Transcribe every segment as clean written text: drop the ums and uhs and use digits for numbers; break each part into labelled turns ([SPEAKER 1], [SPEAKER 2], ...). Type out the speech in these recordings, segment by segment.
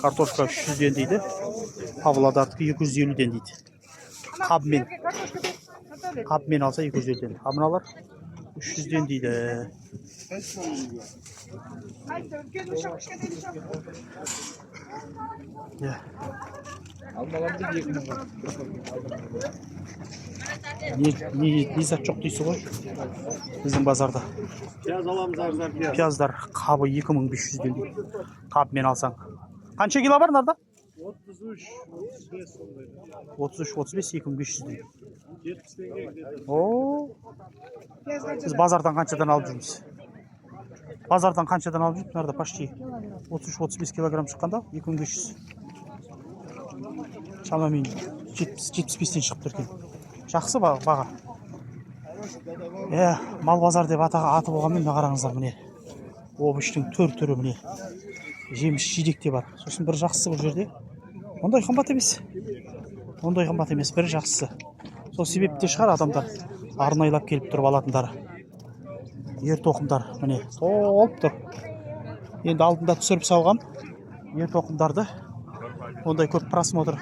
[SPEAKER 1] Картошка 300'ден дейді. Павлодардікі 250'ден дейді. Қабымен алса 250'ден. Мыналар 300'ден дейді. Не зат жоқ дейсі ғой біздің базарда.
[SPEAKER 2] Piyaz alamız arzlar piyaz.
[SPEAKER 1] Пияздар қабы 2500'ден дейді. Қабымен алсаң. Қанша кило бар нарда? 33-35 2500'ден.
[SPEAKER 2] 70 tenge gidiyor.
[SPEAKER 1] Oo. Biz bazardan қаншадан алып жүрміз? Bazardan қаншадан алып жүрміз? Нарда почти 33-35 килограмм шыққанда 2500. Шамамен 70-75'тен шығып тұр екен. Жақсы баға. Мал базар деп аты болғанмен мына қараңыздар міне. Обыштың түрі міне. Жеміс жидек те бар. Сосын бір жақсысы бұл жерде. Ондай қымбат емес. Бір жақсысы. Сол себепте шығар адамдар арнайлап келіп тұрып алатындар. Ер тоқымдар міне толып тұр. Енді алдында түсіріп салған ер тоқымдарды ондай көп просмотр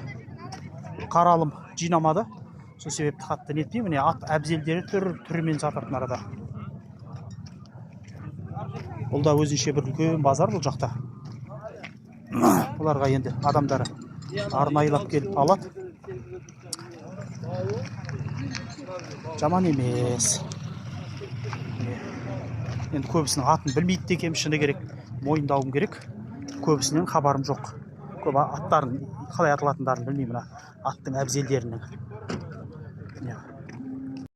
[SPEAKER 1] қаралым жинамады. Сол себепті қатты нетпей, міне ат әбзелдері түрімен жатырдың арада. Бұл да өзінше бір үлкен базар бұл жақта. Бұларға енді адамдары арнайлап келіп алады. Жаман емес. Енді көбісінің атын білмейді екенмін, шыны керек, мойындауым керек. Көбісінен хабарым жоқ. Көп аттарын қалай аталатындарын білмеймін, аттың әбзелдерінің.